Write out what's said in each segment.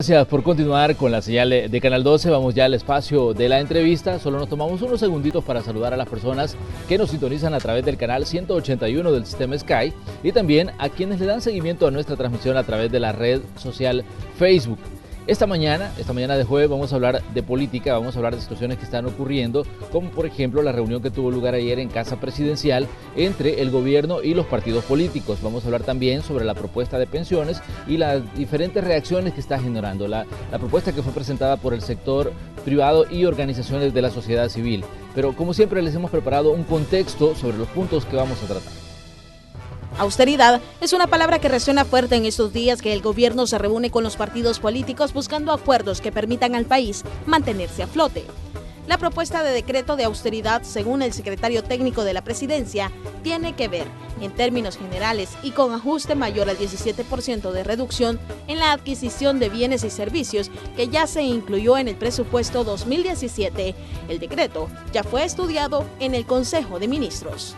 Gracias por continuar con la señal de Canal 12. Vamos ya al espacio de la entrevista. Solo nos tomamos unos segunditos para saludar a las personas que nos sintonizan a través del canal 181 del sistema Sky y también a quienes le dan seguimiento a nuestra transmisión a través de la red social Facebook. Esta mañana de jueves, vamos a hablar de política, vamos a hablar de situaciones que están ocurriendo, como por ejemplo la reunión que tuvo lugar ayer en Casa Presidencial entre el gobierno y los partidos políticos. Vamos a hablar también sobre la propuesta de pensiones y las diferentes reacciones que está generando la propuesta que fue presentada por el sector privado y organizaciones de la sociedad civil. Pero como siempre les hemos preparado un contexto sobre los puntos que vamos a tratar. Austeridad es una palabra que resuena fuerte en estos días que el gobierno se reúne con los partidos políticos buscando acuerdos que permitan al país mantenerse a flote. La propuesta de decreto de austeridad, según el secretario técnico de la presidencia, tiene que ver, en términos generales y con ajuste mayor al 17% de reducción en la adquisición de bienes y servicios que ya se incluyó en el presupuesto 2017. El decreto ya fue estudiado en el Consejo de Ministros.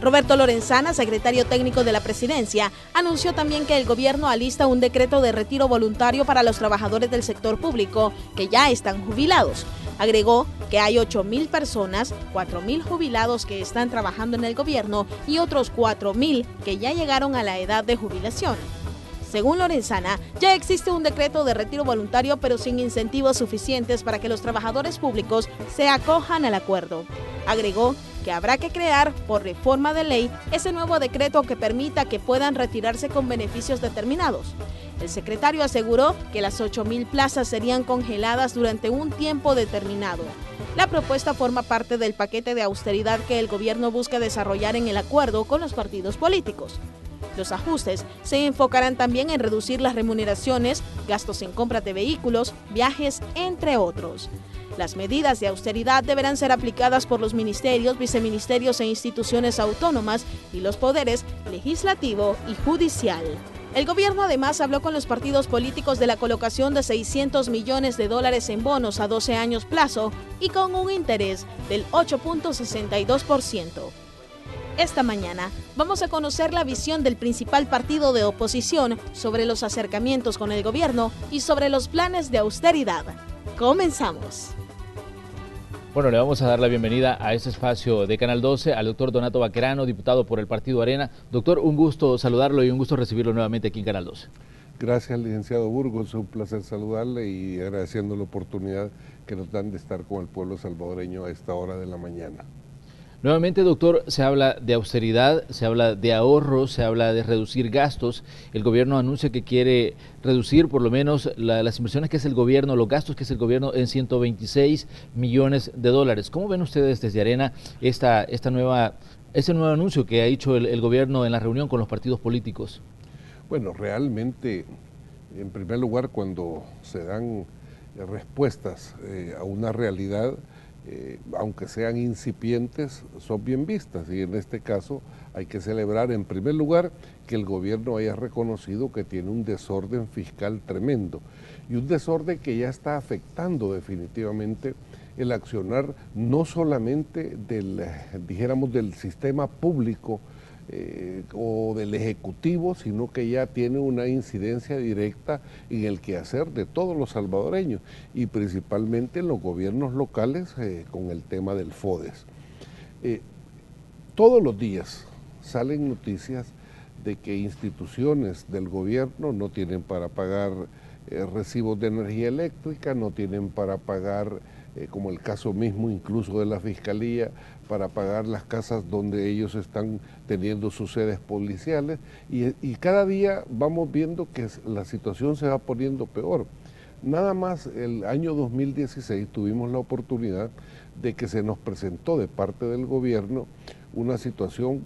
Roberto Lorenzana, secretario técnico de la presidencia, anunció también que el gobierno alista un decreto de retiro voluntario para los trabajadores del sector público que ya están jubilados. Agregó que hay 8.000 personas, 4.000 jubilados que están trabajando en el gobierno y otros 4.000 que ya llegaron a la edad de jubilación. Según Lorenzana, ya existe un decreto de retiro voluntario, pero sin incentivos suficientes para que los trabajadores públicos se acojan al acuerdo. Agregó que habrá que crear, por reforma de ley, ese nuevo decreto que permita que puedan retirarse con beneficios determinados. El secretario aseguró que las 8.000 plazas serían congeladas durante un tiempo determinado. La propuesta forma parte del paquete de austeridad que el gobierno busca desarrollar en el acuerdo con los partidos políticos. Los ajustes se enfocarán también en reducir las remuneraciones, gastos en compras de vehículos, viajes, entre otros. Las medidas de austeridad deberán ser aplicadas por los ministerios, viceministerios e instituciones autónomas y los poderes legislativo y judicial. El gobierno además habló con los partidos políticos de la colocación de $600 millones en bonos a 12 años plazo y con un interés del 8.62%. Esta mañana vamos a conocer la visión del principal partido de oposición sobre los acercamientos con el gobierno y sobre los planes de austeridad. Comenzamos. Bueno, le vamos a dar la bienvenida a este espacio de Canal 12 al doctor Donato Baquerano, diputado por el Partido Arena. Doctor, un gusto saludarlo y un gusto recibirlo nuevamente aquí en Canal 12. Gracias, licenciado Burgos, es un placer saludarle y agradeciendo la oportunidad que nos dan de estar con el pueblo salvadoreño a esta hora de la mañana. Nuevamente, doctor, se habla de austeridad, se habla de ahorro, se habla de reducir gastos. El gobierno anuncia que quiere reducir por lo menos las inversiones que hace el gobierno, los gastos que hace el gobierno en $126 millones. ¿Cómo ven ustedes desde Arena este nuevo anuncio que ha hecho el gobierno en la reunión con los partidos políticos? Bueno, realmente, en primer lugar, cuando se dan respuestas a una realidad, aunque sean incipientes, son bien vistas, y en este caso hay que celebrar en primer lugar que el gobierno haya reconocido que tiene un desorden fiscal tremendo y un desorden que ya está afectando definitivamente el accionar no solamente del sistema público o del Ejecutivo, sino que ya tiene una incidencia directa en el quehacer de todos los salvadoreños y principalmente en los gobiernos locales con el tema del FODES. Todos los días salen noticias de que instituciones del gobierno no tienen para pagar recibos de energía eléctrica, no tienen para pagar, como el caso mismo incluso de la Fiscalía, para pagar las casas donde ellos están teniendo sus sedes policiales y cada día vamos viendo que la situación se va poniendo peor. Nada más el año 2016 tuvimos la oportunidad de que se nos presentó de parte del gobierno una situación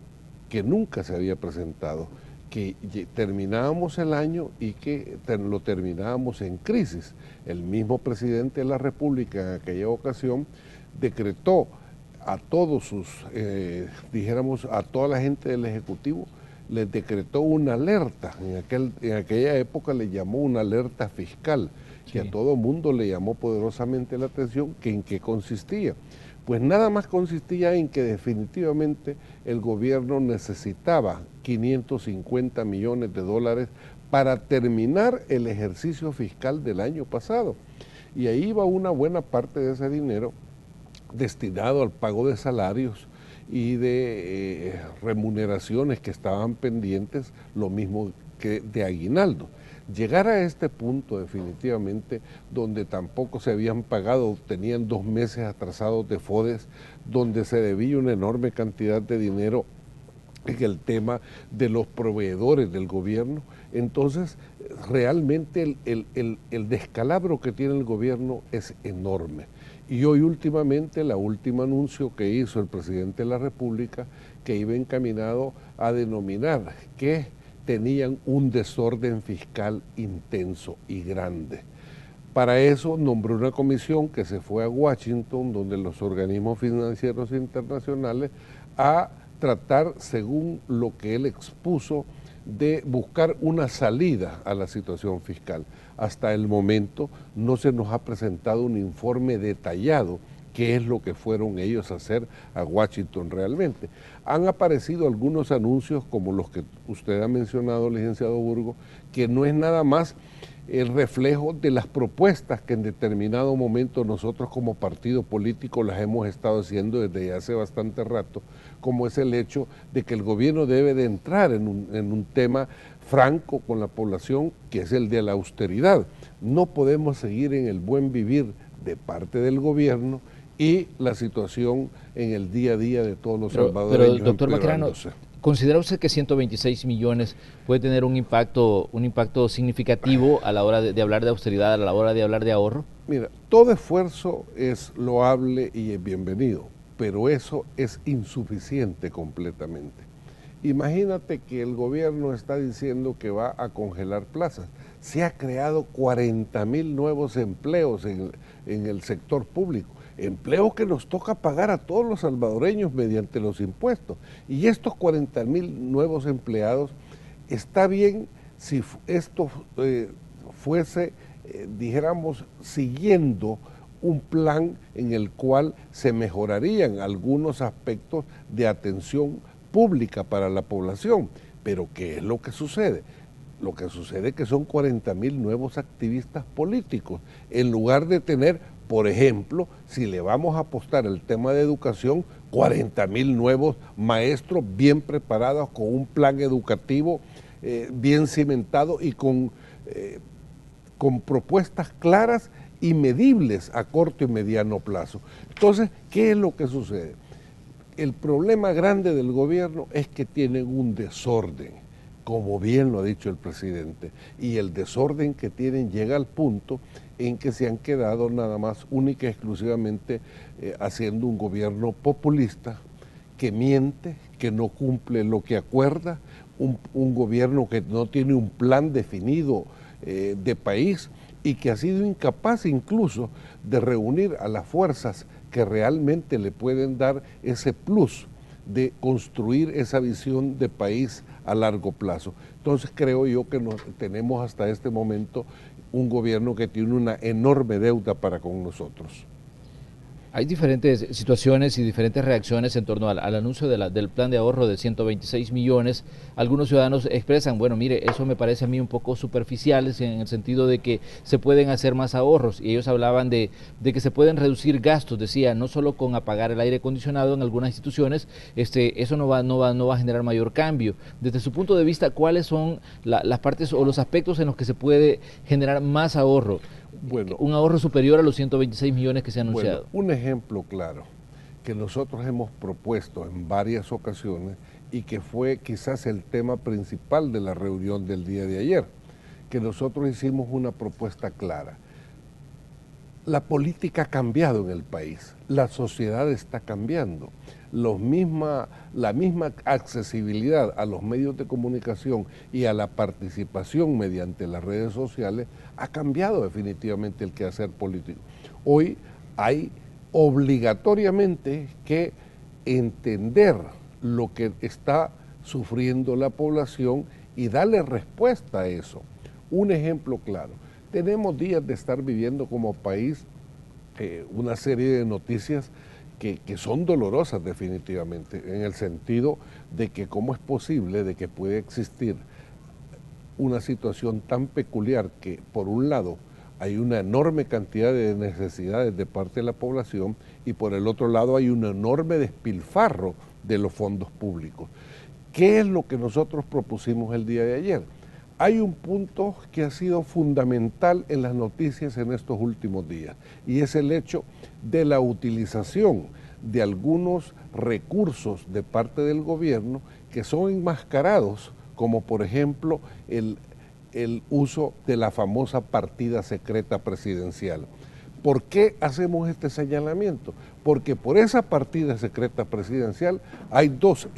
que nunca se había presentado, que terminábamos el año y que lo terminábamos en crisis. El mismo presidente de la República en aquella ocasión decretó a todos a toda la gente del Ejecutivo, les decretó una alerta, en aquella época le llamó una alerta fiscal, que a todo mundo le llamó poderosamente la atención, que en qué consistía. Pues nada más consistía en que definitivamente el gobierno necesitaba $550 millones para terminar el ejercicio fiscal del año pasado. Y ahí va una buena parte de ese dinero destinado al pago de salarios y de remuneraciones que estaban pendientes, lo mismo que de aguinaldo. Llegar a este punto definitivamente, donde tampoco se habían pagado, tenían 2 meses atrasados de FODES, donde se debía una enorme cantidad de dinero en el tema de los proveedores del gobierno. Entonces, realmente el descalabro que tiene el gobierno es enorme. Y hoy últimamente, el último anuncio que hizo el presidente de la República, que iba encaminado a denominar que tenían un desorden fiscal intenso y grande. Para eso nombró una comisión que se fue a Washington, donde los organismos financieros internacionales, a tratar, según lo que él expuso, de buscar una salida a la situación fiscal. Hasta el momento no se nos ha presentado un informe detallado qué es lo que fueron ellos a hacer a Washington realmente. Han aparecido algunos anuncios como los que usted ha mencionado, licenciado Burgo, que no es nada más el reflejo de las propuestas que en determinado momento nosotros como partido político las hemos estado haciendo desde hace bastante rato, como es el hecho de que el gobierno debe de entrar en un tema franco con la población, que es el de la austeridad. No podemos seguir en el buen vivir de parte del gobierno y la situación en el día a día de todos los salvadoreños. Pero doctor Maquerano, ¿considera usted que 126 millones puede tener un impacto significativo a la hora de hablar de austeridad, a la hora de hablar de ahorro? Mira, todo esfuerzo es loable y es bienvenido, pero eso es insuficiente completamente. Imagínate que el gobierno está diciendo que va a congelar plazas. Se ha creado 40,000 nuevos empleos en el sector público. Empleos que nos toca pagar a todos los salvadoreños mediante los impuestos. Y estos 40,000 nuevos empleados, está bien si esto fuese, dijéramos, siguiendo un plan en el cual se mejorarían algunos aspectos de atención pública para la población. Pero ¿qué es lo que sucede? Lo que sucede es que son 40,000 nuevos activistas políticos, en lugar de tener, por ejemplo, si le vamos a apostar el tema de educación, 40,000 nuevos maestros bien preparados, con un plan educativo bien cimentado y con propuestas claras y medibles a corto y mediano plazo. Entonces, ¿qué es lo que sucede? El problema grande del gobierno es que tienen un desorden, como bien lo ha dicho el presidente, y el desorden que tienen llega al punto en que se han quedado nada más única y exclusivamente haciendo un gobierno populista que miente, que no cumple lo que acuerda, un gobierno que no tiene un plan definido de país y que ha sido incapaz incluso de reunir a las fuerzas que realmente le pueden dar ese plus de construir esa visión de país a largo plazo. Entonces creo yo que tenemos hasta este momento un gobierno que tiene una enorme deuda para con nosotros. Hay diferentes situaciones y diferentes reacciones en torno al anuncio del plan de ahorro de 126 millones. Algunos ciudadanos expresan, bueno, mire, eso me parece a mí un poco superficiales en el sentido de que se pueden hacer más ahorros. Y ellos hablaban de que se pueden reducir gastos, decía, no solo con apagar el aire acondicionado en algunas instituciones, eso no va a generar mayor cambio. Desde su punto de vista, ¿cuáles son las partes o los aspectos en los que se puede generar más ahorro? Bueno, un ahorro superior a los 126 millones que se ha anunciado. Bueno, un ejemplo claro que nosotros hemos propuesto en varias ocasiones y que fue quizás el tema principal de la reunión del día de ayer, que nosotros hicimos una propuesta clara. La política ha cambiado en el país, la sociedad está cambiando, la misma accesibilidad a los medios de comunicación y a la participación mediante las redes sociales ha cambiado definitivamente el quehacer político. Hoy hay obligatoriamente que entender lo que está sufriendo la población y darle respuesta a eso. Un ejemplo claro. Tenemos días de estar viviendo como país una serie de noticias que son dolorosas definitivamente, en el sentido de que cómo es posible de que puede existir una situación tan peculiar que, por un lado, hay una enorme cantidad de necesidades de parte de la población y por el otro lado hay un enorme despilfarro de los fondos públicos. ¿Qué es lo que nosotros propusimos el día de ayer? Hay un punto que ha sido fundamental en las noticias en estos últimos días y es el hecho de la utilización de algunos recursos de parte del gobierno que son enmascarados, como por ejemplo el uso de la famosa partida secreta presidencial. ¿Por qué hacemos este señalamiento? Porque por esa partida secreta presidencial hay dos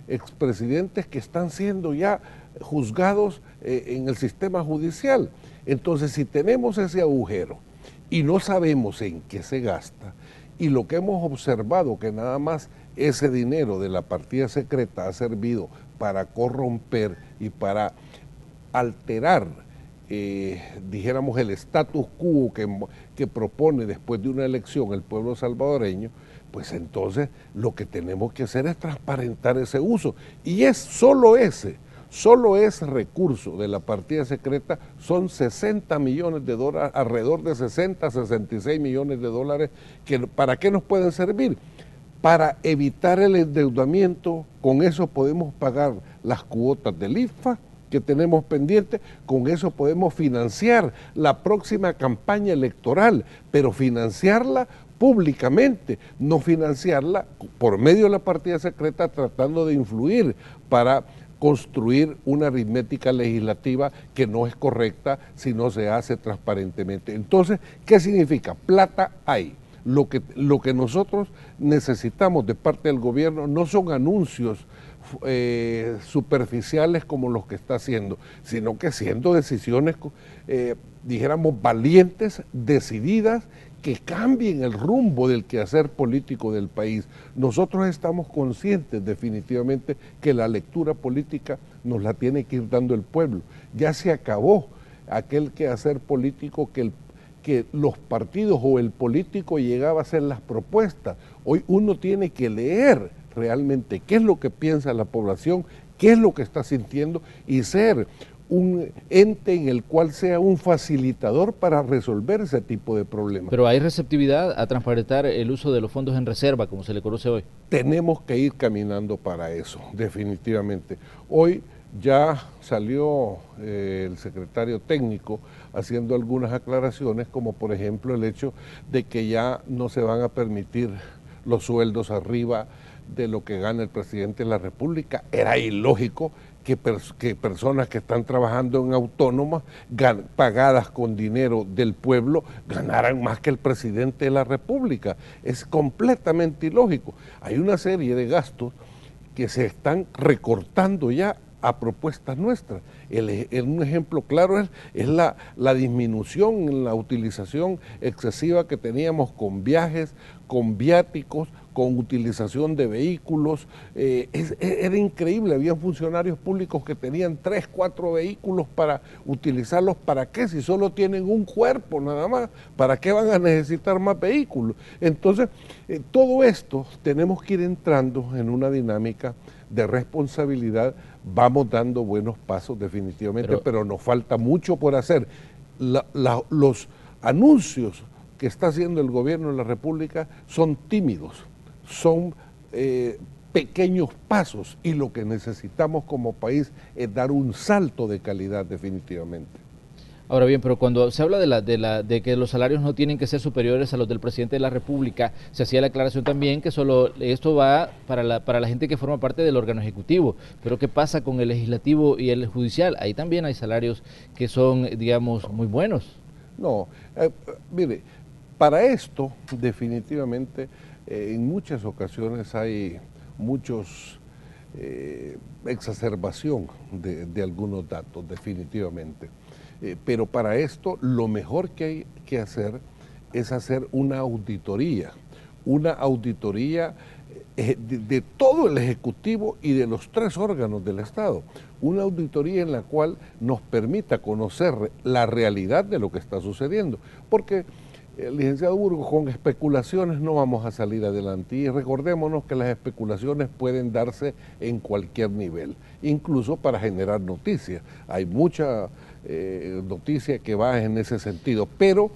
expresidentes que están siendo ya juzgados en el sistema judicial. Entonces, si tenemos ese agujero y no sabemos en qué se gasta, y lo que hemos observado que nada más ese dinero de la partida secreta ha servido para corromper y para alterar, dijéramos, el status quo que propone después de una elección el pueblo salvadoreño, pues entonces lo que tenemos que hacer es transparentar ese uso. Y es solo ese recurso de la partida secreta, son 60 millones de dólares, alrededor de 60, 66 millones de dólares, que ¿para qué nos pueden servir? Para evitar el endeudamiento. Con eso podemos pagar las cuotas del IFA que tenemos pendiente, con eso podemos financiar la próxima campaña electoral, pero financiarla públicamente, no financiarla por medio de la partida secreta tratando de influir para construir una aritmética legislativa que no es correcta si no se hace transparentemente. Entonces, ¿qué significa? Plata hay. Lo que nosotros necesitamos de parte del gobierno no son anuncios superficiales como los que está haciendo, sino que siendo decisiones, dijéramos, valientes, decididas, que cambien el rumbo del quehacer político del país. Nosotros estamos conscientes definitivamente que la lectura política nos la tiene que ir dando el pueblo. Ya se acabó aquel quehacer político que los partidos o el político llegaba a hacer las propuestas. Hoy uno tiene que leer realmente qué es lo que piensa la población, qué es lo que está sintiendo y ser un ente en el cual sea un facilitador para resolver ese tipo de problemas. Pero hay receptividad a transparentar el uso de los fondos en reserva, como se le conoce hoy. Tenemos que ir caminando para eso, definitivamente. Hoy ya salió el secretario técnico haciendo algunas aclaraciones, como por ejemplo el hecho de que ya no se van a permitir los sueldos arriba de lo que gana el presidente de la República. Era ilógico que personas que están trabajando en autónomas, pagadas con dinero del pueblo, ganaran más que el presidente de la República. Es completamente ilógico. Hay una serie de gastos que se están recortando ya a propuestas nuestras. Un ejemplo claro es la disminución en la utilización excesiva que teníamos con viajes, con viáticos, con utilización de vehículos. Era increíble, había funcionarios públicos que tenían 3, 4 vehículos para utilizarlos. ¿Para qué? Si solo tienen un cuerpo nada más, ¿para qué van a necesitar más vehículos? Entonces, todo esto tenemos que ir entrando en una dinámica de responsabilidad. Vamos dando buenos pasos definitivamente, pero nos falta mucho por hacer. Los anuncios que está haciendo el gobierno de la República son tímidos, son pequeños pasos, y lo que necesitamos como país es dar un salto de calidad definitivamente. Ahora bien, pero cuando se habla de que los salarios no tienen que ser superiores a los del presidente de la República, se hacía la aclaración también que solo esto va para la gente que forma parte del órgano ejecutivo. Pero ¿qué pasa con el legislativo y el judicial? Ahí también hay salarios que son, digamos, muy buenos. No, mire, para esto definitivamente en muchas ocasiones hay exacerbación de algunos datos definitivamente. Pero para esto lo mejor que hay que hacer es hacer una auditoría de todo el Ejecutivo y de los 3 órganos del Estado, una auditoría en la cual nos permita conocer la realidad de lo que está sucediendo, porque licenciado Burgos, con especulaciones no vamos a salir adelante, y recordémonos que las especulaciones pueden darse en cualquier nivel. incluso para generar noticias. Hay mucha noticia que va en ese sentido, pero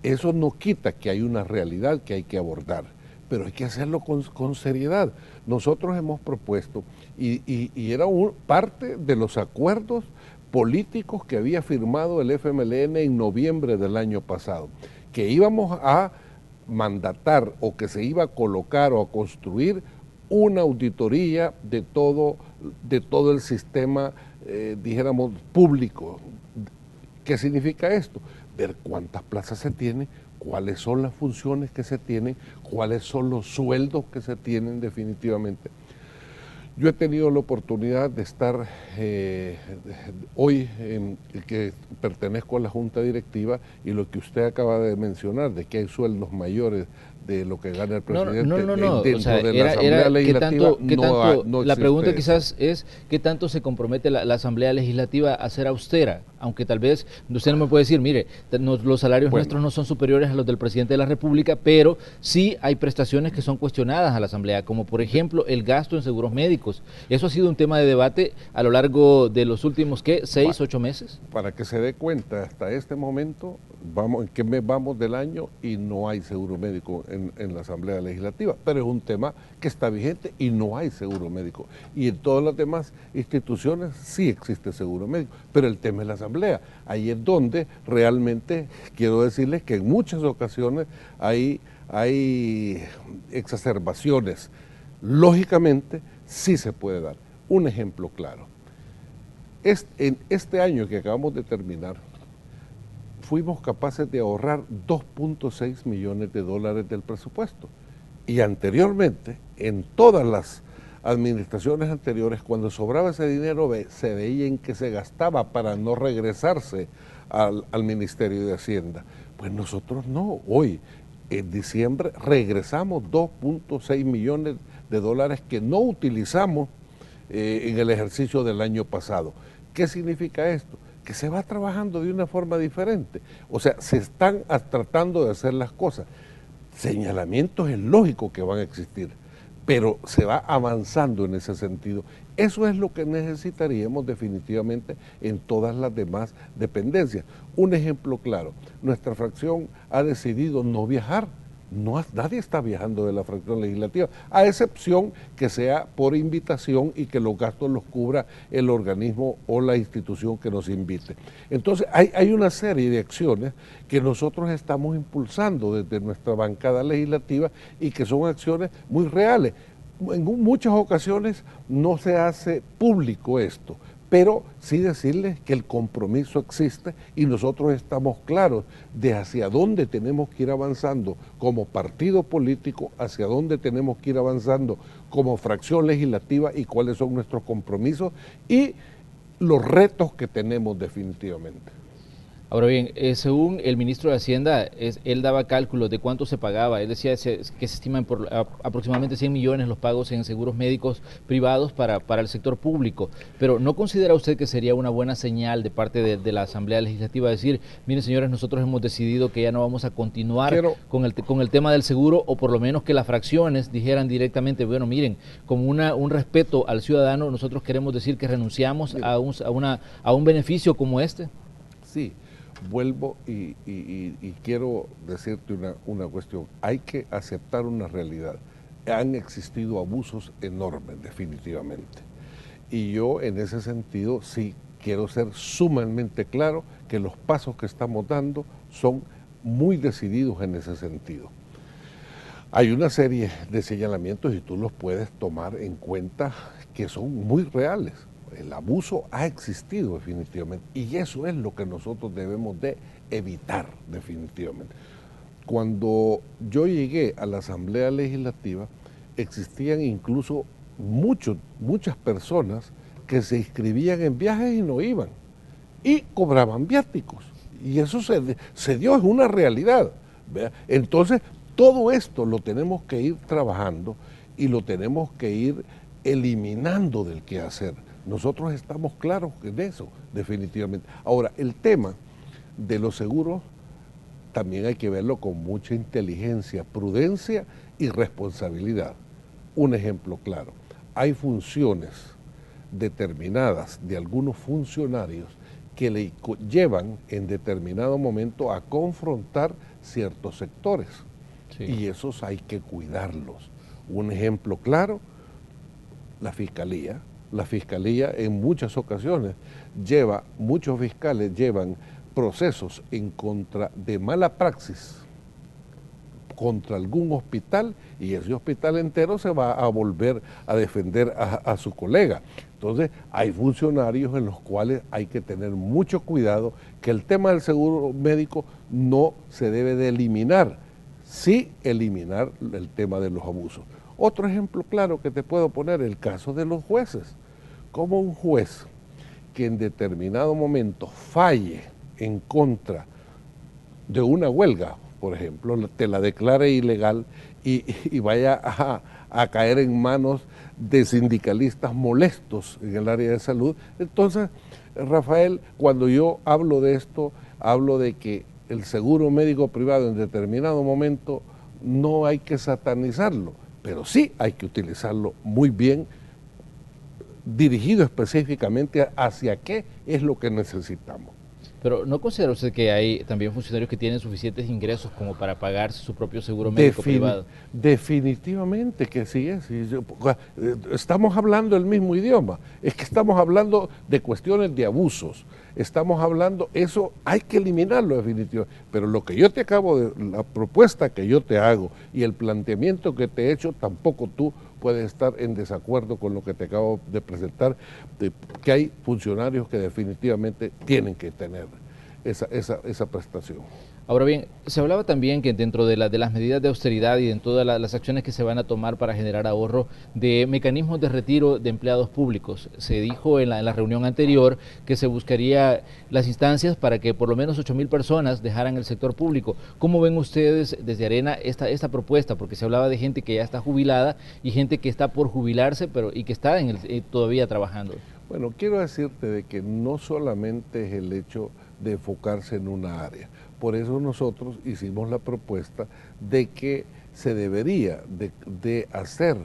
eso no quita que hay una realidad que hay que abordar, pero hay que hacerlo con seriedad. Nosotros hemos propuesto, y era parte de los acuerdos políticos que había firmado el FMLN en noviembre del año pasado, que íbamos a mandatar o que se iba a colocar o a construir una auditoría de todo el sistema, dijéramos, público. ¿Qué significa esto? Ver cuántas plazas se tienen, cuáles son las funciones que se tienen, cuáles son los sueldos que se tienen definitivamente. Yo he tenido la oportunidad de estar hoy, que pertenezco a la Junta Directiva, y lo que usted acaba de mencionar, de que hay sueldos mayores de lo que gana el presidente no. dentro o sea, de la Asamblea Legislativa, no la pregunta quizás es, ¿qué tanto se compromete la Asamblea Legislativa a ser austera? Aunque tal vez usted no me puede decir, mire, los salarios nuestros no son superiores a los del presidente de la República, pero sí hay prestaciones que son cuestionadas a la Asamblea, como por ejemplo el gasto en seguros médicos. Eso ha sido un tema de debate a lo largo de los últimos, ¿qué? ¿6, 8 meses? Para que se dé cuenta, hasta este momento, ¿en qué mes vamos del año? Y no hay seguro médico en la Asamblea Legislativa, pero es un tema que está vigente y no hay seguro médico. Y en todas las demás instituciones sí existe seguro médico, pero el tema es la Asamblea. Ahí es donde realmente quiero decirles que en muchas ocasiones hay exacerbaciones. Lógicamente sí se puede dar. Un ejemplo claro. En este año que acabamos de terminar, fuimos capaces de ahorrar 2.6 millones de dólares del presupuesto. Y anteriormente, en todas las administraciones anteriores, cuando sobraba ese dinero, se veía en que se gastaba para no regresarse al Ministerio de Hacienda. Pues nosotros no. Hoy, en diciembre, regresamos 2.6 millones de dólares que no utilizamos en el ejercicio del año pasado. ¿Qué significa esto? Que se va trabajando de una forma diferente. O sea, se están tratando de hacer las cosas. Señalamientos es lógico que van a existir, pero se va avanzando en ese sentido. Eso es lo que necesitaríamos definitivamente en todas las demás dependencias. Un ejemplo claro, nuestra fracción ha decidido no viajar. Nadie está viajando de la fracción legislativa, a excepción que sea por invitación y que los gastos los cubra el organismo o la institución que nos invite. Entonces hay una serie de acciones que nosotros estamos impulsando desde nuestra bancada legislativa y que son acciones muy reales. En muchas ocasiones no se hace público esto, pero sí decirles que el compromiso existe y nosotros estamos claros de hacia dónde tenemos que ir avanzando como partido político, hacia dónde tenemos que ir avanzando como fracción legislativa y cuáles son nuestros compromisos y los retos que tenemos definitivamente. Ahora bien, según el ministro de Hacienda, él daba cálculos de cuánto se pagaba. Él decía que se estiman por aproximadamente 100 millones los pagos en seguros médicos privados para el sector público. Pero ¿no considera usted que sería una buena señal de parte de la Asamblea Legislativa decir, miren señores, nosotros hemos decidido que ya no vamos a continuar con el tema del seguro, o por lo menos que las fracciones dijeran directamente, bueno, miren, como un respeto al ciudadano, nosotros queremos decir que renunciamos a un beneficio como este? Sí. Vuelvo y quiero decirte una cuestión. Hay que aceptar una realidad. Han existido abusos enormes, definitivamente. Y yo en ese sentido sí quiero ser sumamente claro que los pasos que estamos dando son muy decididos en ese sentido. Hay una serie de señalamientos y tú los puedes tomar en cuenta que son muy reales. El abuso ha existido definitivamente y eso es lo que nosotros debemos de evitar definitivamente. Cuando yo llegué a la Asamblea Legislativa existían incluso muchas personas que se inscribían en viajes y no iban y cobraban viáticos y eso se dio, es una realidad, ¿verdad? Entonces todo esto lo tenemos que ir trabajando y lo tenemos que ir eliminando del quehacer. Nosotros estamos claros en eso, definitivamente. Ahora, el tema de los seguros también hay que verlo con mucha inteligencia, prudencia y responsabilidad. Un ejemplo claro, hay funciones determinadas de algunos funcionarios que le llevan en determinado momento a confrontar ciertos sectores. Sí. Y esos hay que cuidarlos. Un ejemplo claro, la Fiscalía. La Fiscalía en muchas ocasiones muchos fiscales llevan procesos en contra de mala praxis contra algún hospital y ese hospital entero se va a volver a defender a su colega. Entonces hay funcionarios en los cuales hay que tener mucho cuidado, que el tema del seguro médico no se debe de eliminar, sí eliminar el tema de los abusos. Otro ejemplo claro que te puedo poner, el caso de los jueces. Como un juez que en determinado momento falle en contra de una huelga, por ejemplo, te la declare ilegal y vaya a caer en manos de sindicalistas molestos en el área de salud. Entonces, Rafael, cuando yo hablo de esto, hablo de que el seguro médico privado en determinado momento no hay que satanizarlo, pero sí hay que utilizarlo muy bien, dirigido específicamente hacia qué es lo que necesitamos. Pero ¿no considera usted que hay también funcionarios que tienen suficientes ingresos como para pagarse su propio seguro médico privado? Definitivamente que sí es. Estamos hablando el mismo idioma. Es que estamos hablando de cuestiones de abusos. Estamos hablando, eso hay que eliminarlo definitivamente. Pero lo que yo te acabo de, la propuesta que yo te hago y el planteamiento que te he hecho, tampoco tú puedes estar en desacuerdo con lo que te acabo de presentar, que hay funcionarios que definitivamente tienen que tener esa prestación. Ahora bien, se hablaba también que dentro de las medidas de austeridad y en todas las acciones que se van a tomar para generar ahorro, de mecanismos de retiro de empleados públicos. Se dijo en la reunión anterior que se buscaría las instancias para que por lo menos 8.000 personas dejaran el sector público. ¿Cómo ven ustedes desde Arena esta propuesta? Porque se hablaba de gente que ya está jubilada y gente que está por jubilarse y que está todavía trabajando. Bueno, quiero decirte de que no solamente es el hecho de enfocarse en una área. Por eso nosotros hicimos la propuesta de que se debería de hacer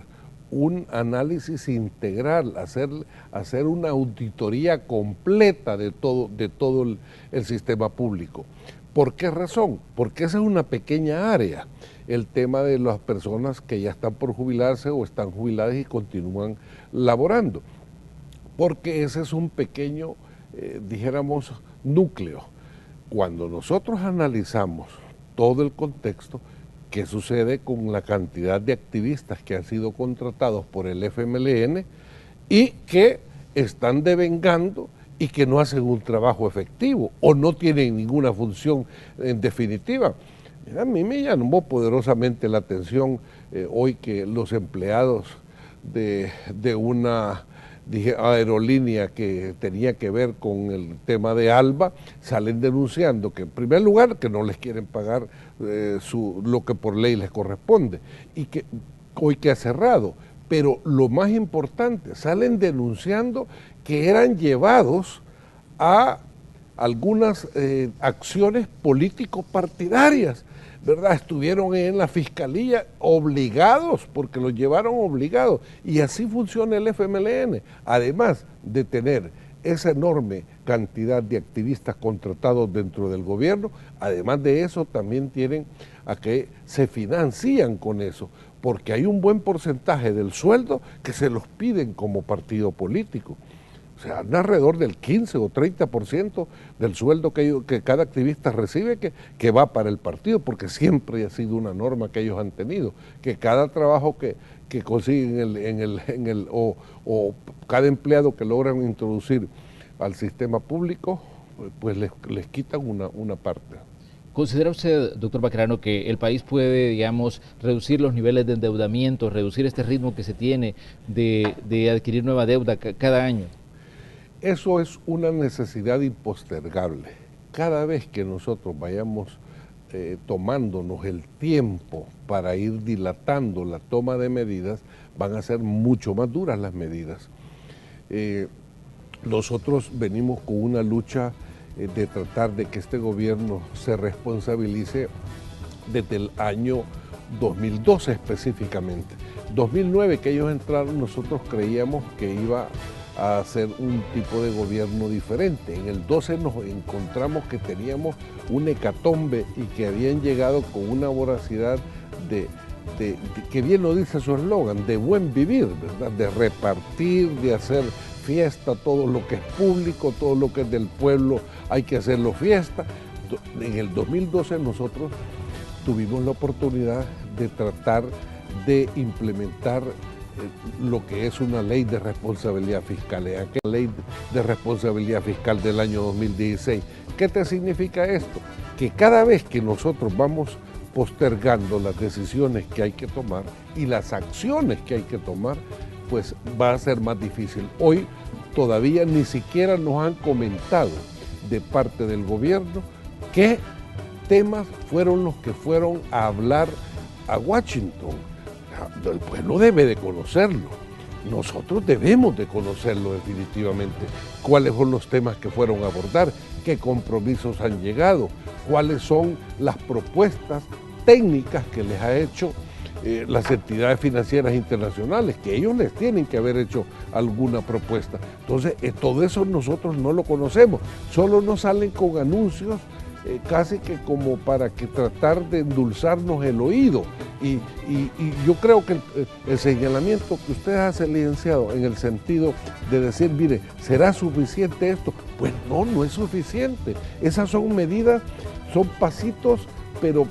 un análisis integral, hacer una auditoría completa de todo el sistema público. ¿Por qué razón? Porque esa es una pequeña área, el tema de las personas que ya están por jubilarse o están jubiladas y continúan laborando. Porque ese es un pequeño, dijéramos, núcleo. Cuando nosotros analizamos todo el contexto, qué sucede con la cantidad de activistas que han sido contratados por el FMLN y que están devengando y que no hacen un trabajo efectivo o no tienen ninguna función en definitiva. A mí me llamó poderosamente la atención hoy que los empleados de una aerolínea que tenía que ver con el tema de ALBA, salen denunciando que en primer lugar que no les quieren pagar lo que por ley les corresponde y que hoy que ha cerrado, pero lo más importante, salen denunciando que eran llevados a algunas acciones político-partidarias, ¿verdad? Estuvieron en la fiscalía obligados, porque los llevaron obligados, y así funciona el FMLN, además de tener esa enorme cantidad de activistas contratados dentro del gobierno, además de eso también tienen a que se financian con eso, porque hay un buen porcentaje del sueldo que se los piden como partido político. O sea, alrededor del 15 o 30% del sueldo que cada activista recibe que va para el partido, porque siempre ha sido una norma que ellos han tenido, que cada trabajo que consiguen o cada empleado que logran introducir al sistema público, pues les quitan una parte. ¿Considera usted, doctor Baquerano, que el país puede, digamos, reducir los niveles de endeudamiento, reducir este ritmo que se tiene de adquirir nueva deuda cada año? Eso es una necesidad impostergable. Cada vez que nosotros vayamos tomándonos el tiempo para ir dilatando la toma de medidas, van a ser mucho más duras las medidas. Nosotros venimos con una lucha de tratar de que este gobierno se responsabilice desde el año 2012 específicamente. 2009 que ellos entraron, nosotros creíamos que iba a hacer un tipo de gobierno diferente. En el 12 nos encontramos que teníamos un hecatombe y que habían llegado con una voracidad que bien lo dice su eslogan, de buen vivir, ¿verdad? De repartir, de hacer fiesta, todo lo que es público, todo lo que es del pueblo, hay que hacerlo fiesta. En el 2012 nosotros tuvimos la oportunidad de tratar de implementar lo que es una ley de responsabilidad fiscal, aquella ley de responsabilidad fiscal del año 2016. ¿Qué te significa esto? Que cada vez que nosotros vamos postergando las decisiones que hay que tomar y las acciones que hay que tomar, pues va a ser más difícil. Hoy todavía ni siquiera nos han comentado de parte del gobierno qué temas fueron los que fueron a hablar a Washington. El pueblo debe de conocerlo, nosotros debemos de conocerlo definitivamente, cuáles son los temas que fueron a abordar, qué compromisos han llegado, cuáles son las propuestas técnicas que les ha hecho las entidades financieras internacionales, que ellos les tienen que haber hecho alguna propuesta. Entonces, todo eso nosotros no lo conocemos, solo nos salen con anuncios casi que como para que tratar de endulzarnos el oído. Y yo creo que el señalamiento que usted hace, licenciado, en el sentido de decir, mire, ¿será suficiente esto? Pues no es suficiente. Esas son medidas, son pasitos, pero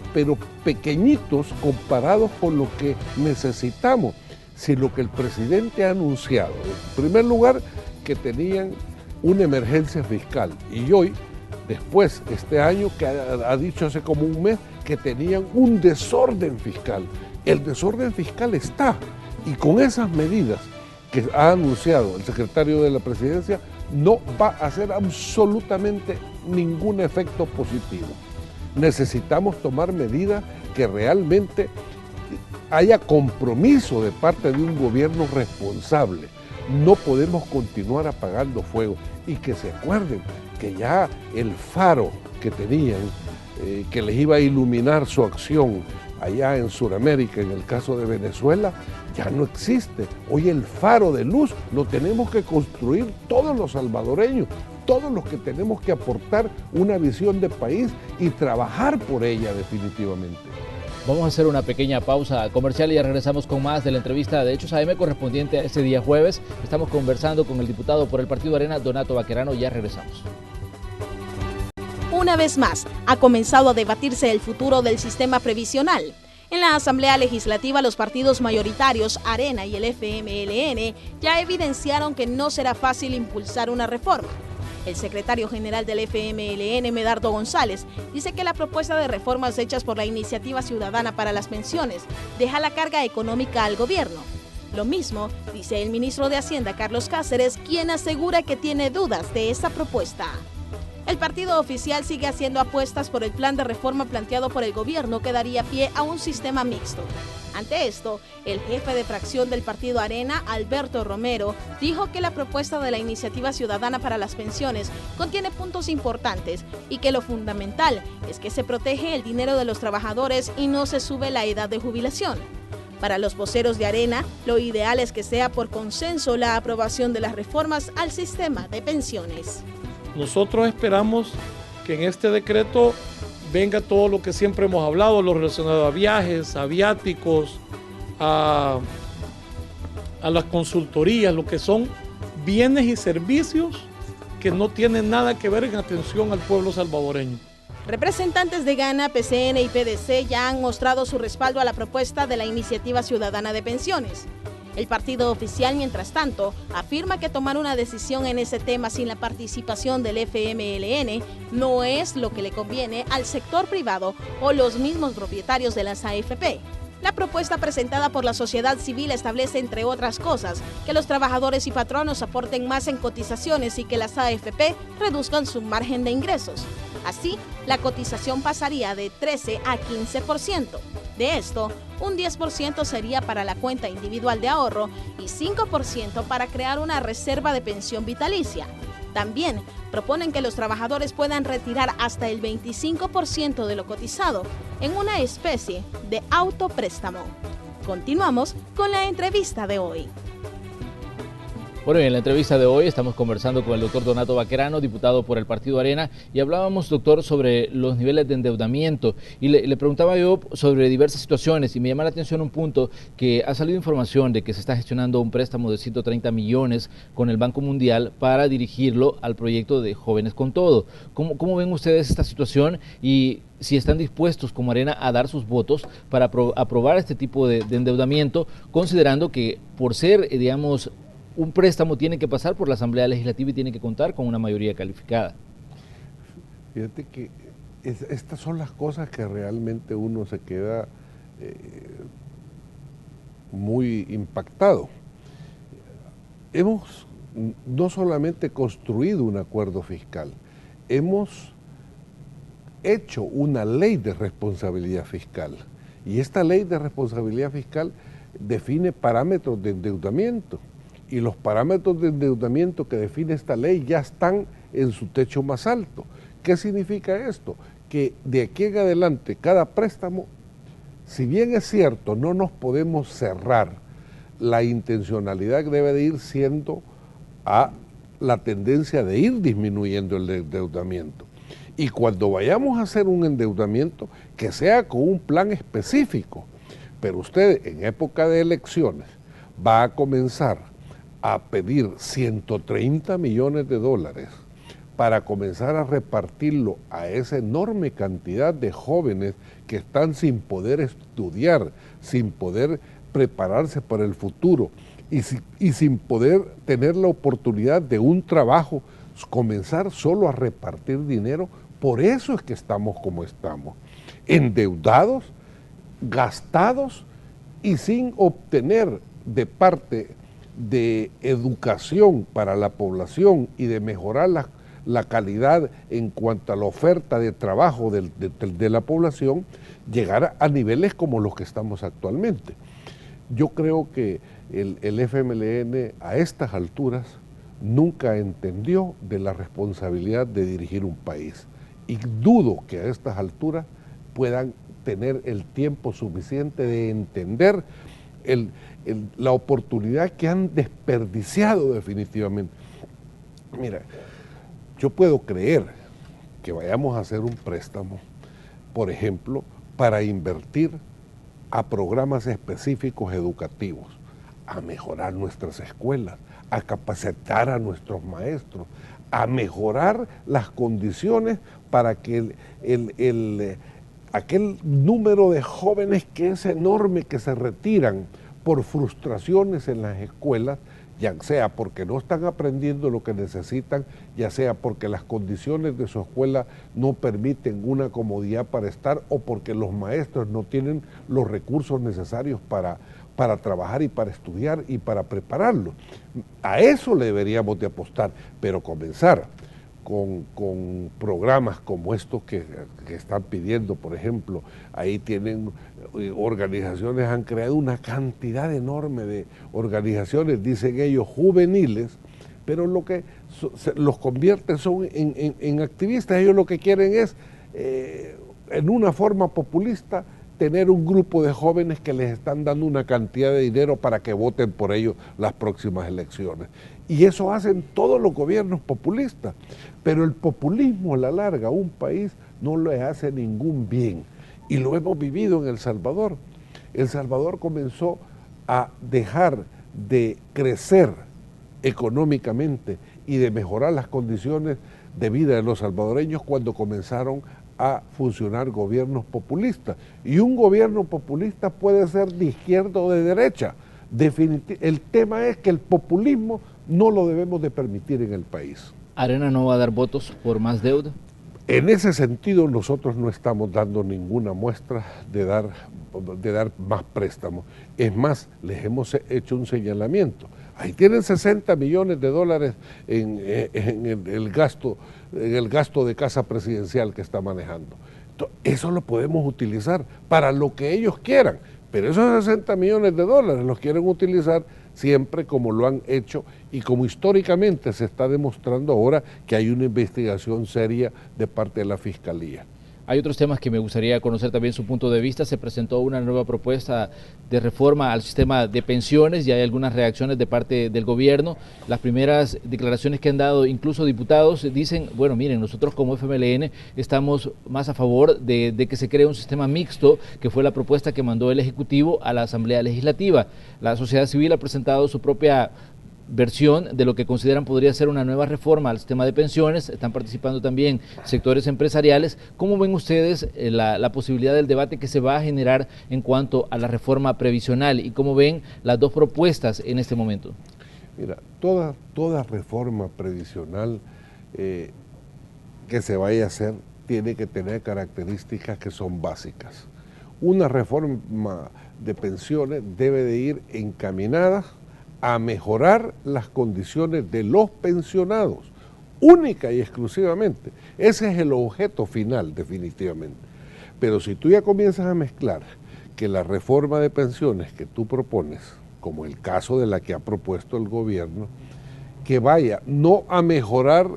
pequeñitos comparados con lo que necesitamos. Si lo que el presidente ha anunciado, en primer lugar, que tenían una emergencia fiscal, y hoy, después, este año, que ha dicho hace como un mes, que tenían un desorden fiscal. El desorden fiscal está, y con esas medidas que ha anunciado el secretario de la Presidencia, no va a hacer absolutamente ningún efecto positivo. Necesitamos tomar medidas que realmente haya compromiso de parte de un gobierno responsable. No podemos continuar apagando fuego, y que se acuerden que ya el faro que tenían, que les iba a iluminar su acción allá en Sudamérica, en el caso de Venezuela, ya no existe. Hoy el faro de luz lo tenemos que construir todos los salvadoreños, todos los que tenemos que aportar una visión de país y trabajar por ella definitivamente. Vamos a hacer una pequeña pausa comercial y ya regresamos con más de la entrevista de Hechos AM correspondiente a este día jueves. Estamos conversando con el diputado por el Partido Arena, Donato Baquerano. Ya regresamos. Una vez más, ha comenzado a debatirse el futuro del sistema previsional. En la Asamblea Legislativa, los partidos mayoritarios, Arena y el FMLN, ya evidenciaron que no será fácil impulsar una reforma. El secretario general del FMLN, Medardo González, dice que la propuesta de reformas hechas por la Iniciativa Ciudadana para las Pensiones deja la carga económica al gobierno. Lo mismo dice el ministro de Hacienda, Carlos Cáceres, quien asegura que tiene dudas de esta propuesta. El partido oficial sigue haciendo apuestas por el plan de reforma planteado por el gobierno que daría pie a un sistema mixto. Ante esto, el jefe de fracción del partido Arena, Alberto Romero, dijo que la propuesta de la Iniciativa Ciudadana para las Pensiones contiene puntos importantes y que lo fundamental es que se protege el dinero de los trabajadores y no se sube la edad de jubilación. Para los voceros de Arena, lo ideal es que sea por consenso la aprobación de las reformas al sistema de pensiones. Nosotros esperamos que en este decreto venga todo lo que siempre hemos hablado, lo relacionado a viajes, a viáticos, a las consultorías, lo que son bienes y servicios que no tienen nada que ver en atención al pueblo salvadoreño. Representantes de Gana, PCN y PDC ya han mostrado su respaldo a la propuesta de la Iniciativa Ciudadana de Pensiones. El partido oficial, mientras tanto, afirma que tomar una decisión en ese tema sin la participación del FMLN no es lo que le conviene al sector privado o los mismos propietarios de las AFP. La propuesta presentada por la sociedad civil establece, entre otras cosas, que los trabajadores y patronos aporten más en cotizaciones y que las AFP reduzcan su margen de ingresos. Así, la cotización pasaría de 13 a 15%. De esto, un 10% sería para la cuenta individual de ahorro y 5% para crear una reserva de pensión vitalicia. También proponen que los trabajadores puedan retirar hasta el 25% de lo cotizado en una especie de autopréstamo. Continuamos con la entrevista de hoy. Bueno, y en la entrevista de hoy estamos conversando con el doctor Donato Baquerano, diputado por el Partido Arena, y hablábamos, doctor, sobre los niveles de endeudamiento. Y le preguntaba yo sobre diversas situaciones, y me llama la atención un punto que ha salido información de que se está gestionando un préstamo de 130 millones con el Banco Mundial para dirigirlo al proyecto de Jóvenes con Todo. ¿Cómo ven ustedes esta situación y si están dispuestos como Arena a dar sus votos para aprobar este tipo de endeudamiento, considerando que por ser, digamos, un préstamo tiene que pasar por la Asamblea Legislativa y tiene que contar con una mayoría calificada? Fíjate que estas son las cosas que realmente uno se queda muy impactado. Hemos no solamente construido un acuerdo fiscal, hemos hecho una ley de responsabilidad fiscal. Y esta ley de responsabilidad fiscal define parámetros de endeudamiento. Y los parámetros de endeudamiento que define esta ley ya están en su techo más alto. ¿Qué significa esto? Que de aquí en adelante cada préstamo, si bien es cierto, no nos podemos cerrar, la intencionalidad debe de ir siendo a la tendencia de ir disminuyendo el endeudamiento. Y cuando vayamos a hacer un endeudamiento, que sea con un plan específico. Pero usted en época de elecciones va a comenzar a pedir 130 millones de dólares para comenzar a repartirlo a esa enorme cantidad de jóvenes que están sin poder estudiar, sin poder prepararse para el futuro y sin poder tener la oportunidad de un trabajo, comenzar solo a repartir dinero. Por eso es que estamos como estamos, endeudados, gastados y sin obtener de parte de educación para la población y de mejorar la calidad en cuanto a la oferta de trabajo de la población, llegar a niveles como los que estamos actualmente. Yo creo que el FMLN a estas alturas nunca entendió de la responsabilidad de dirigir un país y dudo que a estas alturas puedan tener el tiempo suficiente de entender la oportunidad que han desperdiciado definitivamente. Mira, yo puedo creer que vayamos a hacer un préstamo, por ejemplo, para invertir a programas específicos educativos, a mejorar nuestras escuelas, a capacitar a nuestros maestros, a mejorar las condiciones para que aquel número de jóvenes que es enorme que se retiran por frustraciones en las escuelas, ya sea porque no están aprendiendo lo que necesitan, ya sea porque las condiciones de su escuela no permiten una comodidad para estar o porque los maestros no tienen los recursos necesarios para trabajar y para estudiar y para prepararlos. A eso le deberíamos de apostar, pero comenzar con programas como estos que están pidiendo, por ejemplo, ahí tienen organizaciones, han creado una cantidad enorme de organizaciones, dicen ellos, juveniles, pero lo que los convierten son en activistas. Ellos lo que quieren es, en una forma populista, tener un grupo de jóvenes que les están dando una cantidad de dinero para que voten por ellos las próximas elecciones. Y eso hacen todos los gobiernos populistas. Pero el populismo a la larga a un país no le hace ningún bien. Y lo hemos vivido en El Salvador. El Salvador comenzó a dejar de crecer económicamente y de mejorar las condiciones de vida de los salvadoreños cuando comenzaron a funcionar gobiernos populistas. Y un gobierno populista puede ser de izquierda o de derecha. El tema es que el populismo no lo debemos de permitir en el país. ¿Arena no va a dar votos por más deuda? En ese sentido nosotros no estamos dando ninguna muestra de dar más préstamos. Es más, les hemos hecho un señalamiento. Ahí tienen 60 millones de dólares en el gasto de casa presidencial que está manejando. Entonces, eso lo podemos utilizar para lo que ellos quieran, pero esos 60 millones de dólares los quieren utilizar siempre como lo han hecho y como históricamente se está demostrando ahora que hay una investigación seria de parte de la Fiscalía. Hay otros temas que me gustaría conocer también su punto de vista. Se presentó una nueva propuesta de reforma al sistema de pensiones y hay algunas reacciones de parte del gobierno. Las primeras declaraciones que han dado incluso diputados dicen, bueno, miren, nosotros como FMLN estamos más a favor de que se cree un sistema mixto, que fue la propuesta que mandó el Ejecutivo a la Asamblea Legislativa. La sociedad civil ha presentado su propia versión de lo que consideran podría ser una nueva reforma al sistema de pensiones. Están participando también sectores empresariales. ¿Cómo ven ustedes la posibilidad del debate que se va a generar en cuanto a la reforma previsional y cómo ven las dos propuestas en este momento? Mira, toda reforma previsional que se vaya a hacer tiene que tener características que son básicas. Una reforma de pensiones debe de ir encaminada a mejorar las condiciones de los pensionados, única y exclusivamente. Ese es el objeto final, definitivamente. Pero si tú ya comienzas a mezclar que la reforma de pensiones que tú propones, como el caso de la que ha propuesto el gobierno, que vaya no a mejorar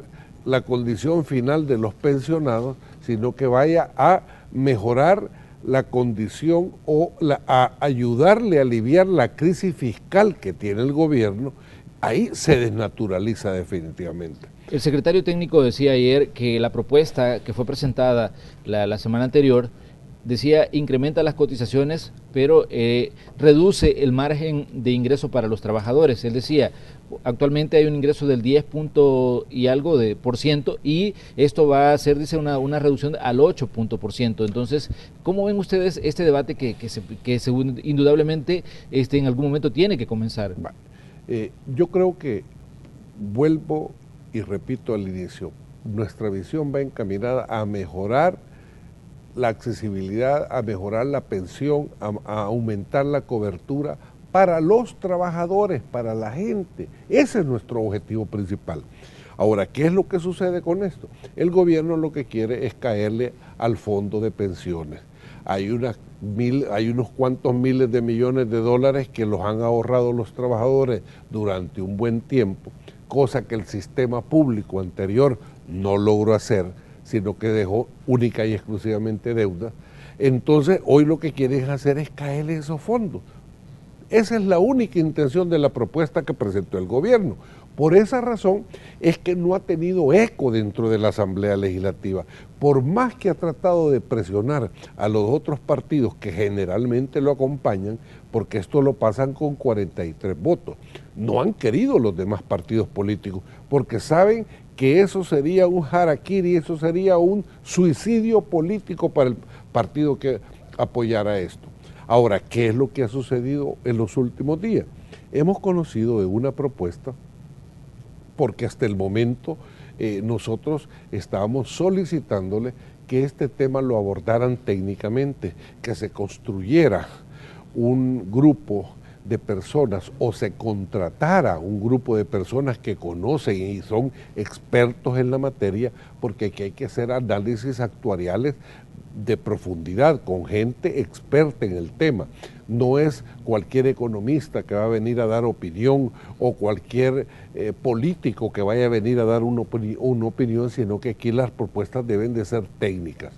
la condición final de los pensionados, sino que vaya a mejorar la condición o a ayudarle a aliviar la crisis fiscal que tiene el gobierno, ahí se desnaturaliza definitivamente. El secretario técnico decía ayer que la propuesta que fue presentada la semana anterior decía incrementa las cotizaciones, pero reduce el margen de ingreso para los trabajadores. Él decía, actualmente hay un ingreso del 10 y algo de por ciento y esto va a ser, dice, una reducción al 8%. Entonces, ¿cómo ven ustedes este debate que indudablemente en algún momento tiene que comenzar? Yo creo que, vuelvo y repito al inicio, nuestra visión va encaminada a mejorar la accesibilidad, a mejorar la pensión, a aumentar la cobertura para los trabajadores, para la gente. Ese es nuestro objetivo principal. Ahora, ¿qué es lo que sucede con esto? El gobierno lo que quiere es caerle al fondo de pensiones. Hay unos cuantos miles de millones de dólares que los han ahorrado los trabajadores durante un buen tiempo, cosa que el sistema público anterior no logró hacer, sino que dejó única y exclusivamente deuda. Entonces, hoy lo que quieren hacer es caerle esos fondos. Esa es la única intención de la propuesta que presentó el gobierno. Por esa razón es que no ha tenido eco dentro de la Asamblea Legislativa. Por más que ha tratado de presionar a los otros partidos que generalmente lo acompañan, porque esto lo pasan con 43 votos. No han querido los demás partidos políticos, porque saben que eso sería un harakiri, eso sería un suicidio político para el partido que apoyara esto. Ahora, ¿qué es lo que ha sucedido en los últimos días? Hemos conocido de una propuesta, porque hasta el momento nosotros estábamos solicitándole que este tema lo abordaran técnicamente, que se construyera un grupo de personas o se contratara un grupo de personas que conocen y son expertos en la materia, porque aquí hay que hacer análisis actuariales de profundidad con gente experta en el tema. No es cualquier economista que va a venir a dar opinión o cualquier político que vaya a venir a dar una opinión, sino que aquí las propuestas deben de ser técnicas.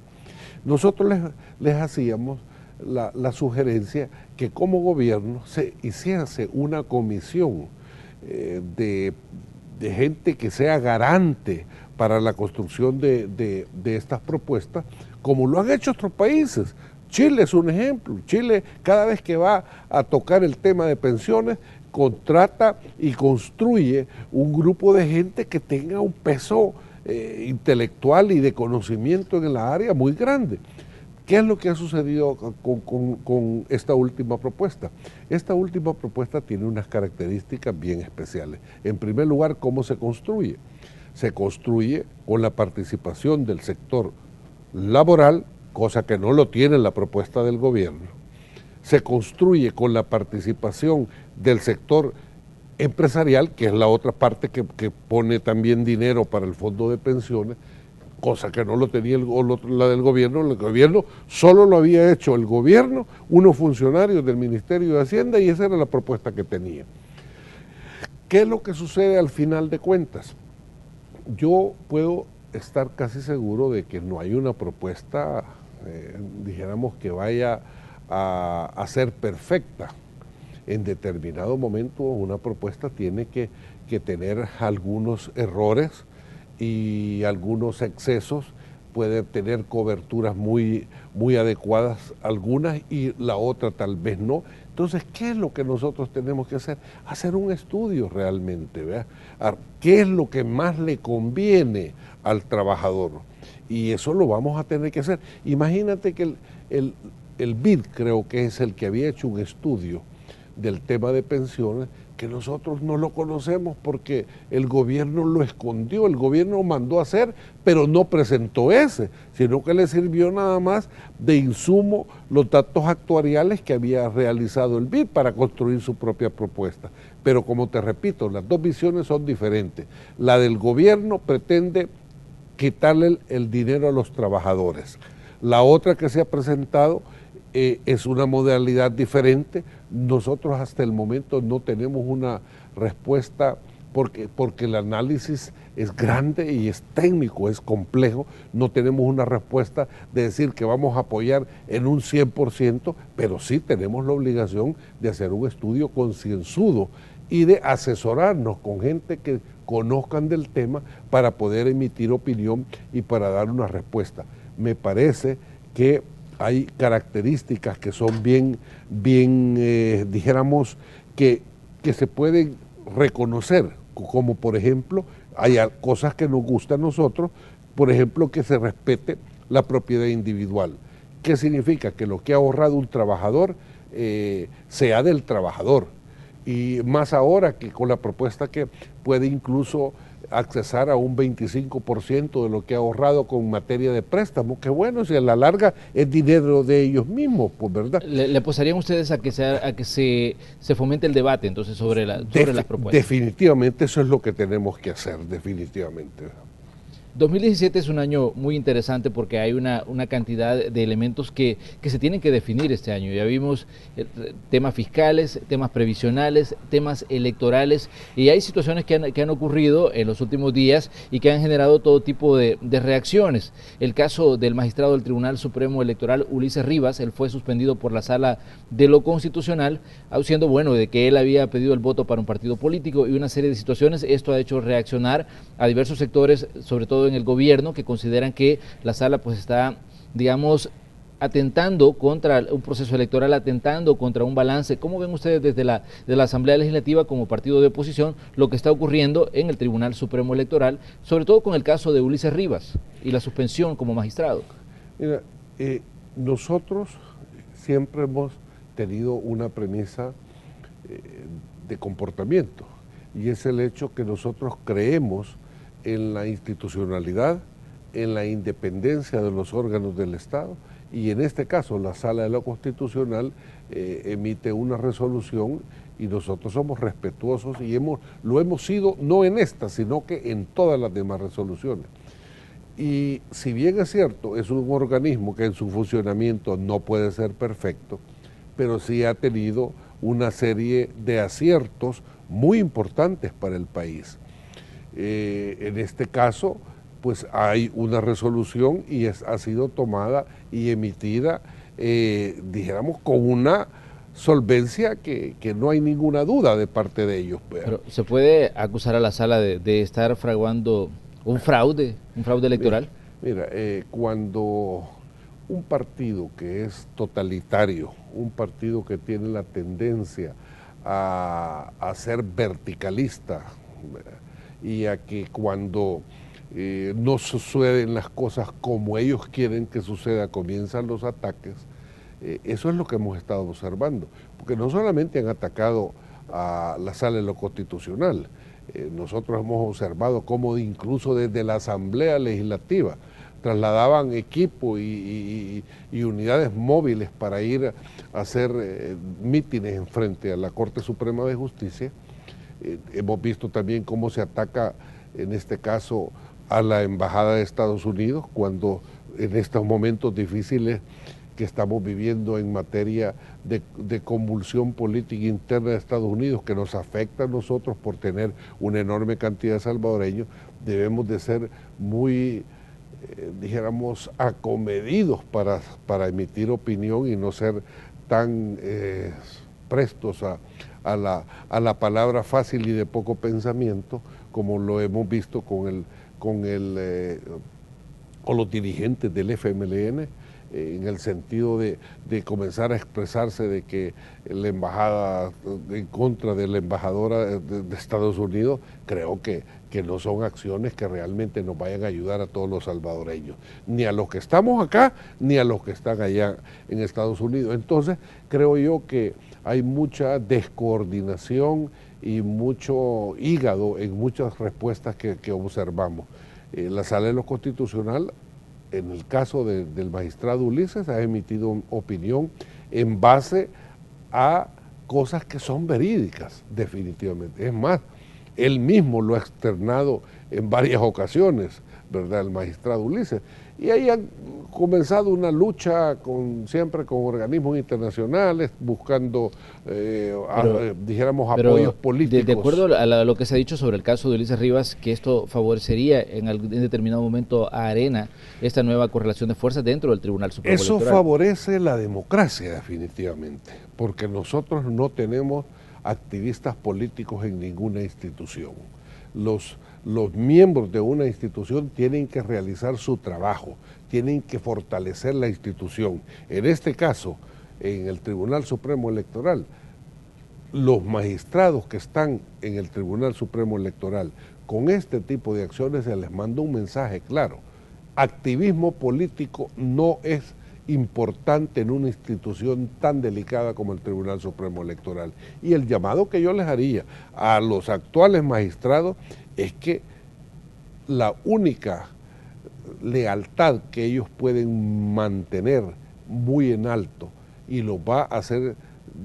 Nosotros les hacíamos la sugerencia que como gobierno se hiciese una comisión de gente que sea garante para la construcción de estas propuestas, como lo han hecho otros países. Chile es un ejemplo. Chile, cada vez que va a tocar el tema de pensiones, contrata y construye un grupo de gente que tenga un peso intelectual y de conocimiento en la área muy grande. ¿Qué es lo que ha sucedido con esta última propuesta? Esta última propuesta tiene unas características bien especiales. En primer lugar, ¿cómo se construye? Se construye con la participación del sector laboral, cosa que no lo tiene la propuesta del gobierno. Se construye con la participación del sector empresarial, que es la otra parte que pone también dinero para el fondo de pensiones, cosa que no lo tenía la del gobierno. El gobierno solo lo había hecho el gobierno, unos funcionarios del Ministerio de Hacienda, y esa era la propuesta que tenía. ¿Qué es lo que sucede al final de cuentas? Yo puedo estar casi seguro de que no hay una propuesta, dijéramos, que vaya a ser perfecta. En determinado momento una propuesta tiene que tener algunos errores y algunos excesos, puede tener coberturas muy adecuadas algunas y la otra tal vez no. Entonces, ¿qué es lo que nosotros tenemos que hacer? Hacer un estudio realmente, ¿verdad? ¿Qué es lo que más le conviene al trabajador? Y eso lo vamos a tener que hacer. Imagínate que el BID, creo que es el que había hecho un estudio del tema de pensiones, que nosotros no lo conocemos porque el gobierno lo escondió, el gobierno mandó a hacer, pero no presentó ese, sino que le sirvió nada más de insumo los datos actuariales que había realizado el BID para construir su propia propuesta. Pero como te repito, las dos visiones son diferentes. La del gobierno pretende quitarle el dinero a los trabajadores. La otra que se ha presentado es una modalidad diferente. Nosotros hasta el momento no tenemos una respuesta porque el análisis es grande y es técnico, es complejo. No tenemos una respuesta de decir que vamos a apoyar en un 100%, pero sí tenemos la obligación de hacer un estudio concienzudo y de asesorarnos con gente que conozcan del tema para poder emitir opinión y para dar una respuesta. Me parece que hay características que son bien dijéramos, que se pueden reconocer, como por ejemplo, hay cosas que nos gustan a nosotros, por ejemplo, que se respete la propiedad individual. ¿Qué significa? Que lo que ha ahorrado un trabajador sea del trabajador. Y más ahora que con la propuesta que puede incluso accesar a un 25% de lo que ha ahorrado con materia de préstamo, que bueno, si a la larga es dinero de ellos mismos, pues verdad. ¿Le apostarían ustedes a que se fomente el debate entonces sobre las propuestas? Definitivamente eso es lo que tenemos que hacer, definitivamente. 2017 es un año muy interesante porque hay una cantidad de elementos que se tienen que definir este año. Ya vimos temas fiscales, temas previsionales, temas electorales, y hay situaciones que han ocurrido en los últimos días y que han generado todo tipo de reacciones. El caso del magistrado del Tribunal Supremo Electoral, Ulises Rivas, él fue suspendido por la Sala de lo Constitucional, siendo bueno de que él había pedido el voto para un partido político y una serie de situaciones. Esto ha hecho reaccionar a diversos sectores, sobre todo en el gobierno, que consideran que la sala pues está, digamos, atentando contra un proceso electoral, atentando contra un balance. ¿Cómo ven ustedes desde la Asamblea Legislativa como partido de oposición lo que está ocurriendo en el Tribunal Supremo Electoral, sobre todo con el caso de Ulises Rivas y la suspensión como magistrado? Mira, nosotros siempre hemos tenido una premisa de comportamiento, y es el hecho que nosotros creemos en la institucionalidad, en la independencia de los órganos del Estado, y en este caso la Sala de lo Constitucional emite una resolución y nosotros somos respetuosos y lo hemos sido no en esta, sino que en todas las demás resoluciones. Y si bien es cierto, es un organismo que en su funcionamiento no puede ser perfecto, pero sí ha tenido una serie de aciertos muy importantes para el país. En este caso, pues hay una resolución y ha sido tomada y emitida, dijéramos, con una solvencia que no hay ninguna duda de parte de ellos. Pero ¿se puede acusar a la sala de estar fraguando un fraude electoral? Mira, cuando un partido que es totalitario, un partido que tiene la tendencia a ser verticalista, y a que cuando no suceden las cosas como ellos quieren que suceda, comienzan los ataques. Eso es lo que hemos estado observando, porque no solamente han atacado a la Sala de lo Constitucional, nosotros hemos observado cómo incluso desde la Asamblea Legislativa trasladaban equipo y unidades móviles para ir a hacer mítines en frente a la Corte Suprema de Justicia. Hemos visto también cómo se ataca en este caso a la Embajada de Estados Unidos, cuando en estos momentos difíciles que estamos viviendo en materia de convulsión política interna de Estados Unidos, que nos afecta a nosotros por tener una enorme cantidad de salvadoreños, debemos de ser muy, dijéramos, acomedidos para emitir opinión y no ser tan prestos a la palabra fácil y de poco pensamiento, como lo hemos visto con los dirigentes del FMLN, en el sentido de comenzar a expresarse de que la embajada en contra de la embajadora de Estados Unidos, creo que no son acciones que realmente nos vayan a ayudar a todos los salvadoreños, ni a los que estamos acá, ni a los que están allá en Estados Unidos. Entonces, creo yo que hay mucha descoordinación y mucho hígado en muchas respuestas que observamos. La Sala de lo Constitucional, en el caso del magistrado Ulises, ha emitido opinión en base a cosas que son verídicas, definitivamente. Es más, él mismo lo ha externado en varias ocasiones, ¿verdad?, el magistrado Ulises. Y ahí han comenzado una lucha siempre con organismos internacionales, buscando, dijéramos, apoyos políticos. De acuerdo a lo que se ha dicho sobre el caso de Ulises Rivas, que esto favorecería en determinado momento a Arena, esta nueva correlación de fuerzas dentro del Tribunal Supremo Electoral. Eso favorece la democracia, definitivamente, porque nosotros no tenemos activistas políticos en ninguna institución. Los miembros de una institución tienen que realizar su trabajo, tienen que fortalecer la institución. En este caso, en el Tribunal Supremo Electoral, los magistrados que están en el Tribunal Supremo Electoral, con este tipo de acciones se les manda un mensaje claro. Activismo político no es importante en una institución tan delicada como el Tribunal Supremo Electoral. Y el llamado que yo les haría a los actuales magistrados es que la única lealtad que ellos pueden mantener muy en alto y los va a hacer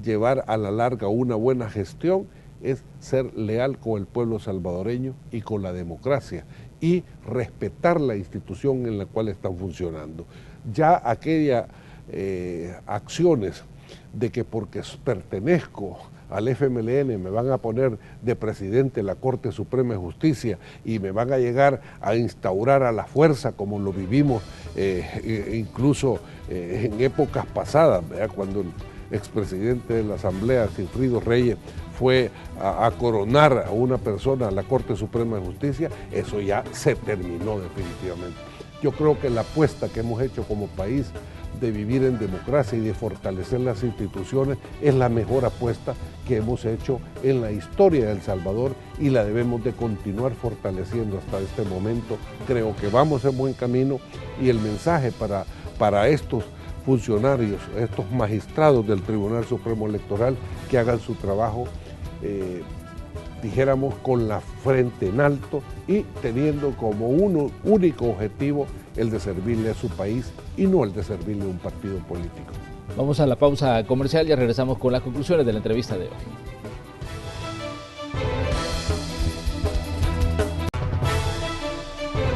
llevar a la larga una buena gestión es ser leal con el pueblo salvadoreño y con la democracia y respetar la institución en la cual están funcionando. Ya aquellas acciones de que porque pertenezco al FMLN me van a poner de presidente de la Corte Suprema de Justicia y me van a llegar a instaurar a la fuerza como lo vivimos incluso en épocas pasadas, ¿verdad?, cuando el expresidente de la Asamblea, Sigfrido Reyes, fue a coronar a una persona a la Corte Suprema de Justicia. Eso ya se terminó definitivamente. Yo creo que la apuesta que hemos hecho como país de vivir en democracia y de fortalecer las instituciones es la mejor apuesta que hemos hecho en la historia de El Salvador y la debemos de continuar fortaleciendo hasta este momento. Creo que vamos en buen camino y el mensaje para estos funcionarios, estos magistrados del Tribunal Supremo Electoral, que hagan su trabajo, dijéramos, con la frente en alto y teniendo como único objetivo el de servirle a su país y no el de servirle a un partido político. Vamos a la pausa comercial y regresamos con las conclusiones de la entrevista de hoy.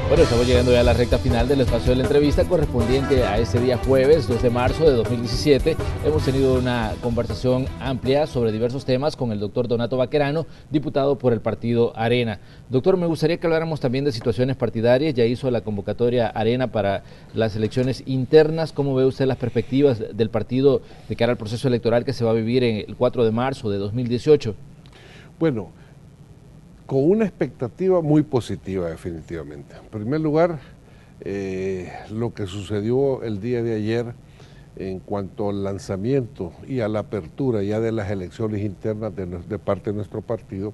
Bueno, estamos llegando ya a la recta final del espacio de la entrevista correspondiente a este día jueves 2 de marzo de 2017. Hemos tenido una conversación amplia sobre diversos temas con el doctor Donato Baquerano, diputado por el partido Arena. Doctor, me gustaría que habláramos también de situaciones partidarias. Ya hizo la convocatoria Arena para las elecciones internas. ¿Cómo ve usted las perspectivas del partido de cara al proceso electoral que se va a vivir el 4 de marzo de 2018? Bueno, con una expectativa muy positiva, definitivamente. En primer lugar, lo que sucedió el día de ayer en cuanto al lanzamiento y a la apertura ya de las elecciones internas de parte de nuestro partido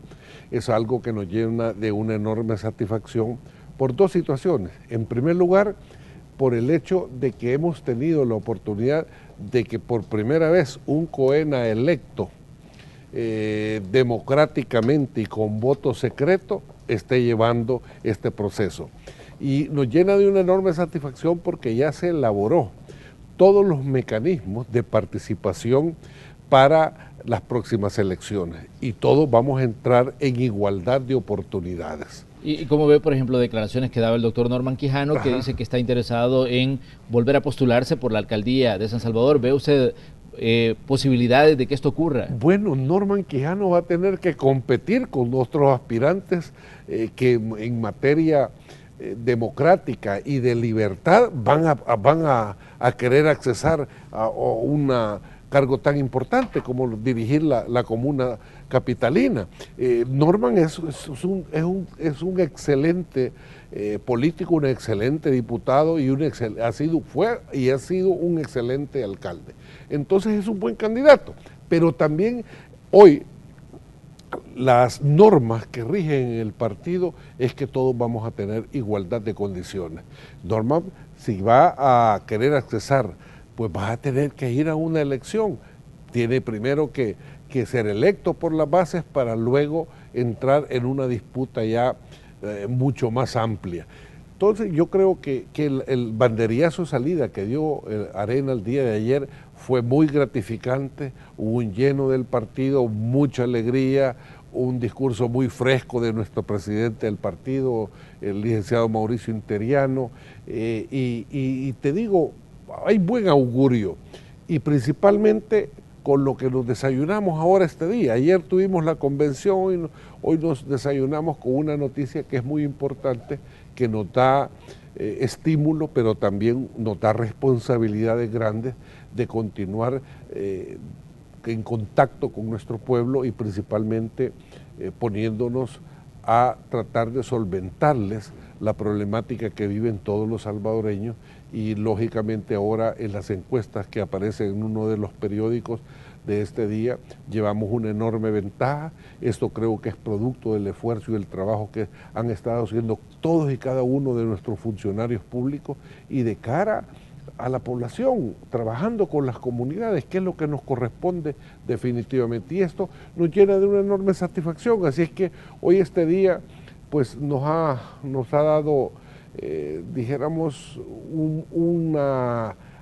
es algo que nos llena de una enorme satisfacción por dos situaciones. En primer lugar, por el hecho de que hemos tenido la oportunidad de que por primera vez un COENA electo democráticamente y con voto secreto esté llevando este proceso. Y nos llena de una enorme satisfacción porque ya se elaboró todos los mecanismos de participación para las próximas elecciones y todos vamos a entrar en igualdad de oportunidades. ¿Y cómo ve, por ejemplo, declaraciones que daba el doctor Norman Quijano, que dice que está interesado en volver a postularse por la alcaldía de San Salvador? ¿Ve usted posibilidades de que esto ocurra? Bueno, Norman Quijano va a tener que competir con nuestros aspirantes que en materia democrática y de libertad van a querer accesar a un cargo tan importante como dirigir la comuna capitalina. Norman es un excelente político, un excelente diputado y ha sido un excelente alcalde. Entonces es un buen candidato, pero también hoy las normas que rigen el partido es que todos vamos a tener igualdad de condiciones. Norman, si va a querer accesar, pues va a tener que ir a una elección. Tiene primero que ser electo por las bases para luego entrar en una disputa ya mucho más amplia. Entonces yo creo que el banderillazo de salida que dio Arena el día de ayer fue muy gratificante, hubo un lleno del partido, mucha alegría, un discurso muy fresco de nuestro presidente del partido, el licenciado Mauricio Interiano, y te digo, hay buen augurio, y principalmente con lo que nos desayunamos ahora este día. Ayer tuvimos la convención y hoy nos desayunamos con una noticia que es muy importante, que nos da estímulo, pero también nos da responsabilidades grandes de continuar en contacto con nuestro pueblo y principalmente poniéndonos a tratar de solventarles la problemática que viven todos los salvadoreños, y lógicamente ahora en las encuestas que aparecen en uno de los periódicos de este día llevamos una enorme ventaja. Esto creo que es producto del esfuerzo y del trabajo que han estado haciendo todos y cada uno de nuestros funcionarios públicos y de cara a la población, trabajando con las comunidades, que es lo que nos corresponde definitivamente. Y esto nos llena de una enorme satisfacción. Así es que hoy este día pues nos ha dado, dijéramos, un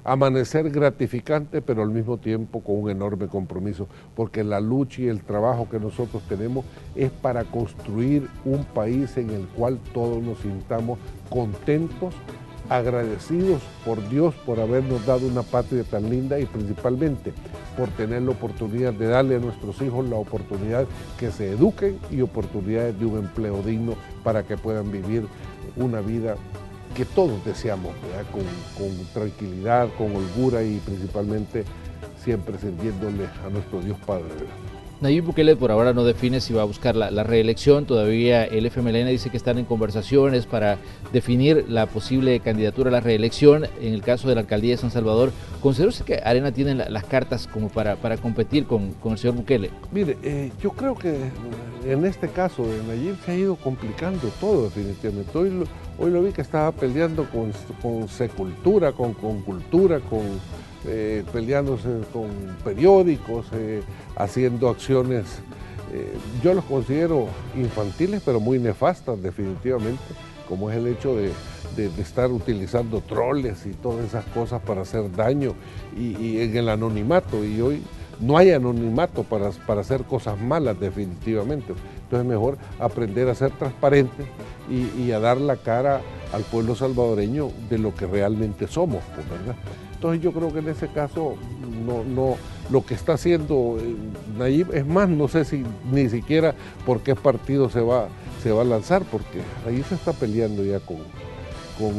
amanecer gratificante, pero al mismo tiempo con un enorme compromiso, porque la lucha y el trabajo que nosotros tenemos es para construir un país en el cual todos nos sintamos contentos, agradecidos por Dios por habernos dado una patria tan linda y principalmente por tener la oportunidad de darle a nuestros hijos la oportunidad que se eduquen y oportunidades de un empleo digno para que puedan vivir una vida que todos deseamos, con tranquilidad, con holgura y principalmente siempre sirviéndole a nuestro Dios Padre. Nayib Bukele por ahora no define si va a buscar la reelección. Todavía el FMLN dice que están en conversaciones para definir la posible candidatura a la reelección. En el caso de la alcaldía de San Salvador, ¿considera usted que Arena tiene las cartas como para competir con el señor Bukele? Mire, yo creo que en este caso de Nayib se ha ido complicando todo definitivamente. Hoy lo vi que estaba peleando con Secultura, con Cultura, peleándose con periódicos, haciendo acciones, yo los considero infantiles, pero muy nefastas definitivamente, como es el hecho de estar utilizando troles y todas esas cosas para hacer daño y en el anonimato, y hoy no hay anonimato para hacer cosas malas definitivamente. Entonces es mejor aprender a ser transparente y a dar la cara al pueblo salvadoreño de lo que realmente somos, ¿verdad? Entonces yo creo que en ese caso no lo que está haciendo Nayib, es más, no sé si ni siquiera por qué partido se va a lanzar, porque ahí se está peleando ya con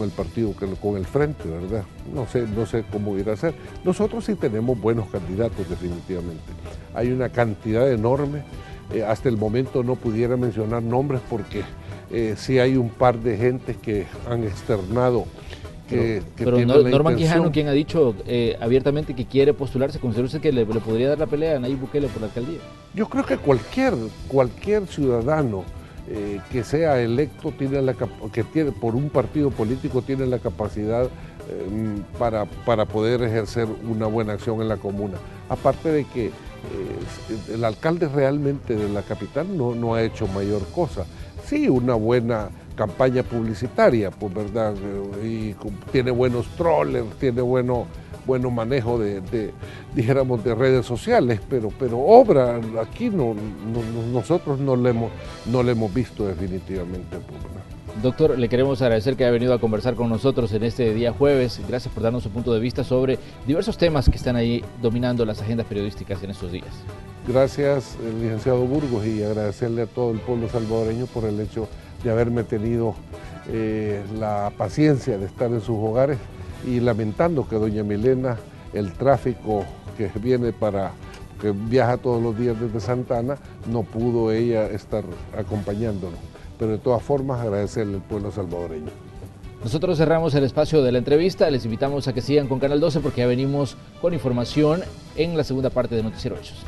el partido, con el frente, ¿verdad? No sé cómo irá a ser. Nosotros sí tenemos buenos candidatos definitivamente. Hay una cantidad enorme, hasta el momento no pudiera mencionar nombres porque sí hay un par de gentes que han externado pero Norman Quijano, quien ha dicho abiertamente que quiere postularse, ¿considera usted que le podría dar la pelea a Nayib Bukele por la alcaldía? Yo creo que cualquier ciudadano que sea electo por un partido político tiene la capacidad para poder ejercer una buena acción en la comuna. Aparte de que el alcalde realmente de la capital no ha hecho mayor cosa. Sí, una buena campaña publicitaria, pues, ¿verdad? Y tiene buenos trollers, tiene bueno manejo dijéramos, de redes sociales, pero obra aquí nosotros no le hemos visto definitivamente, pues, ¿verdad? Doctor, le queremos agradecer que haya venido a conversar con nosotros en este día jueves. Gracias por darnos su punto de vista sobre diversos temas que están ahí dominando las agendas periodísticas en estos días. Gracias, licenciado Burgos, y agradecerle a todo el pueblo salvadoreño por el hecho de haberme tenido la paciencia de estar en sus hogares y lamentando que doña Milena, el tráfico que viaja todos los días desde Santa Ana, no pudo ella estar acompañándonos. Pero de todas formas agradecerle al pueblo salvadoreño. Nosotros cerramos el espacio de la entrevista, les invitamos a que sigan con Canal 12 porque ya venimos con información en la segunda parte de Noticiero Hechos.